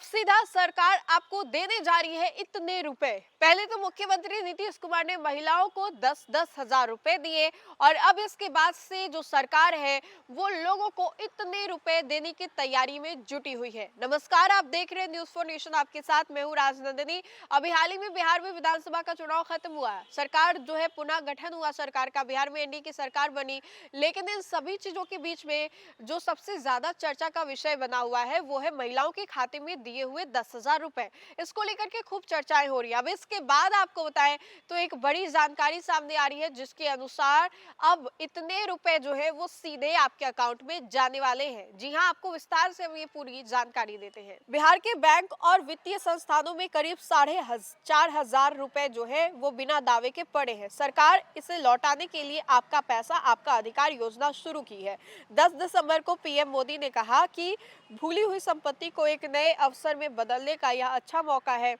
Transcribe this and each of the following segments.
सीधा सरकार आपको देने जा रही है इतने रुपए। पहले तो मुख्यमंत्री नीतीश कुमार ने महिलाओं को 10-10 हजार रुपए दिए और अब इसके बाद से जो सरकार है वो लोगों को इतने रुपए देने की तैयारी में जुटी हुई है। नमस्कार, आप देख रहे हैं न्यूज़ फॉर नेशन, आपके साथ मैं हूँ राजनंदिनी। अभी हाल ही में बिहार में विधानसभा का चुनाव खत्म हुआ है, सरकार जो है पुनः गठन हुआ सरकार का, बिहार में एनडीए की सरकार बनी। लेकिन इन सभी चीजों के बीच में जो सबसे ज्यादा चर्चा का विषय बना हुआ है वो है महिलाओं के खाते में दिए हुए 10,000 रुपए। इसको लेकर के खूब चर्चाएं हो रही है। अब इसके बाद आपको बताएं तो एक बड़ी जानकारी सामने आ रही है जिसके अनुसार अब इतने रुपए जो है वो सीधे आपके अकाउंट में जाने वाले हैं। जी हां, आपको विस्तार से हम ये पूरी जानकारी देते हैं। बिहार के बैंक और वित्तीय संस्थानों में करीब 4,500 रुपए जो है वो बिना दावे के पड़े हैं। सरकार इसे लौटाने के लिए आपका पैसा आपका अधिकार योजना शुरू की है। 10 दिसंबर को पीएम मोदी ने कहा कि भूली हुई संपत्ति को एक नए अवसर में बदलने का यह अच्छा मौका है।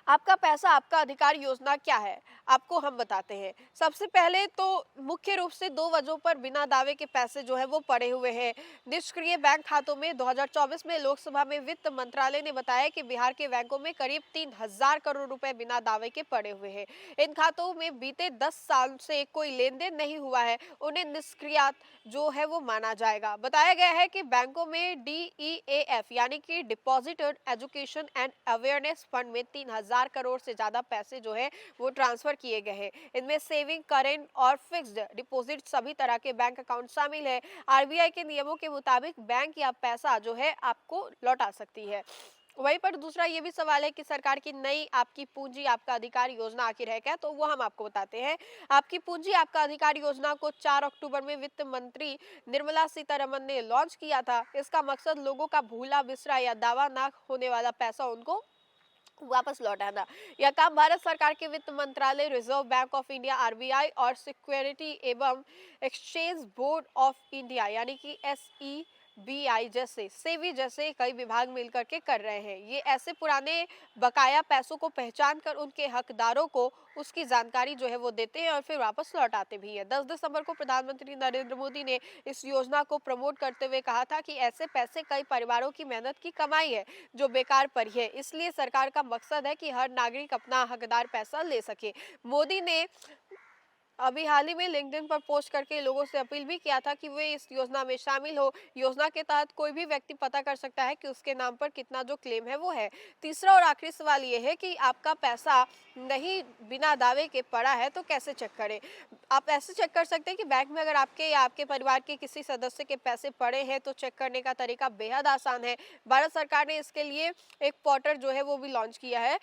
आपका पैसा आपका अधिकार योजना क्या है, आपको हम बताते हैं। सबसे पहले तो मुख्य रूप से दो वजहों पर बिना दावे के पैसे जो है वो पड़े हुए हैं निष्क्रिय बैंक खातों में। 2024 में लोकसभा में वित्त मंत्रालय ने बताया कि बिहार के बैंकों में करीब 3,000 करोड़ रुपए बिना दावे के पड़े हुए हैं। इन खातों में बीते 10 साल से कोई लेन देन नहीं हुआ है, उन्हें निष्क्रिय जो है वो माना जाएगा। बताया गया है कि बैंकों में DEAF यानी कि deposited education and awareness fund में 3,000 करोड़ से ज्यादा पैसे जो है वो ट्रांसफर किए गए हैं। इनमें सेविंग, करेंट और फिक्स्ड डिपॉजिट सभी तरह के बैंक अकाउंट शामिल है। आरबीआई के नियमों के मुताबिक बैंक या पैसा जो है आपको लौटा सकती है। वहीं पर दूसरा ये भी सवाल है कि सरकार की नई आपकी पूंजी आपका अधिकार योजना आखिर है क्या, तो वो हम आपको बताते हैं। आपकी पूंजी आपका अधिकार योजना को 4 अक्टूबर में वित्त मंत्री निर्मला सीतारमन ने लॉन्च किया था। इसका मकसद लोगों का भूला बिसरा या दावा ना होने वाला पैसा उनको वापस लौटाना। यह काम भारत सरकार के वित्त मंत्रालय, reserve bank of India RBI और सिक्योरिटी एवं एक्सचेंज बोर्ड ऑफ इंडिया यानी कि SEBI जैसे सेबी जैसे कई विभाग मिलकर के कर रहे हैं। ये ऐसे पुराने बकाया पैसों को पहचान कर उनके हकदारों को उसकी जानकारी जो है वो देते हैं और फिर वापस लौटाते भी है। 10 दिसंबर को प्रधानमंत्री नरेंद्र मोदी ने इस योजना को प्रमोट करते हुए कहा था कि ऐसे पैसे कई परिवारों की मेहनत की कमाई है जो बेकार पड़ी है, इसलिए सरकार का मकसद है कि हर नागरिक अपना हकदार पैसा ले सके। मोदी ने अभी हाल ही में लिंक्डइन पर पोस्ट करके लोगों से अपील भी किया था कि वे इस योजना में शामिल हो। योजना के तहत कोई भी व्यक्ति पता कर सकता है कि उसके नाम पर कितना जो क्लेम है वो है। तीसरा और आखिरी सवाल ये है कि आपका पैसा नहीं बिना दावे के पड़ा है तो कैसे चेक करें। आप ऐसे चेक कर सकते हैं कि बैंक में अगर आपके या आपके परिवार के किसी सदस्य के पैसे पड़े हैं तो चेक करने का तरीका बेहद आसान है। भारत सरकार ने इसके लिए एक पोर्टल जो है वो भी लॉन्च किया है।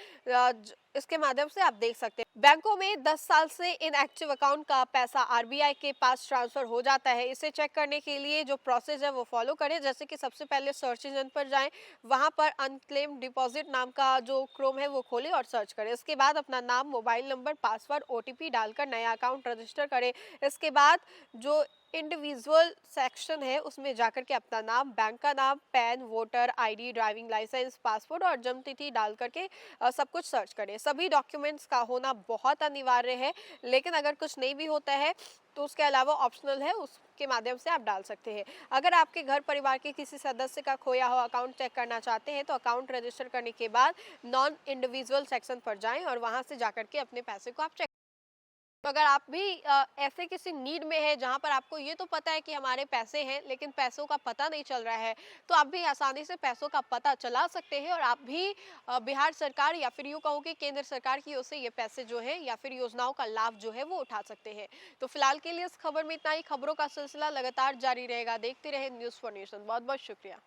इसके माध्यम से आप देख सकते हैं बैंकों में 10 साल से इनएक्टिव अकाउंट का पैसा आरबीआई के पास ट्रांसफर हो जाता है। इसे चेक करने के लिए जो प्रोसेस है वो फॉलो करें, जैसे कि सबसे पहले सर्च इंजन पर जाएं, वहां पर अनक्लेम्ड डिपॉजिट नाम का जो क्रोम है वो खोलें और सर्च करें। इसके बाद अपना नाम, मोबाइल नंबर, पासवर्ड, OTP डालकर नया अकाउंट रजिस्टर करें। इसके बाद जो इंडिविजुअल सेक्शन है उसमें जाकर के अपना नाम, बैंक का नाम, PAN, voter ID, driving licence, passport और जन्म तिथि डाल करके सब कुछ सर्च करें। सभी डॉक्यूमेंट्स का होना बहुत अनिवार्य है, लेकिन अगर कुछ नहीं भी होता है तो उसके अलावा ऑप्शनल है, उसके माध्यम से आप डाल सकते हैं। अगर आपके घर परिवार के किसी सदस्य का खोया हुआ अकाउंट चेक करना चाहते हैं तो अकाउंट रजिस्टर करने के बाद नॉन इंडिविजुअल सेक्शन पर जाएं और वहां से जाकर के अपने पैसे को आप चेक। तो अगर आप भी ऐसे किसी नीड में है जहां पर आपको ये तो पता है कि हमारे पैसे हैं लेकिन पैसों का पता नहीं चल रहा है, तो आप भी आसानी से पैसों का पता चला सकते हैं और आप भी बिहार सरकार या फिर यूं कहूं कि केंद्र सरकार की ओर से ये पैसे जो है या फिर योजनाओं का लाभ जो है वो उठा सकते हैं। तो फिलहाल के लिए इस खबर में इतना ही। खबरों का सिलसिला लगातार जारी रहेगा। देखते रहे न्यूज़ फॉर नेशन। बहुत बहुत शुक्रिया।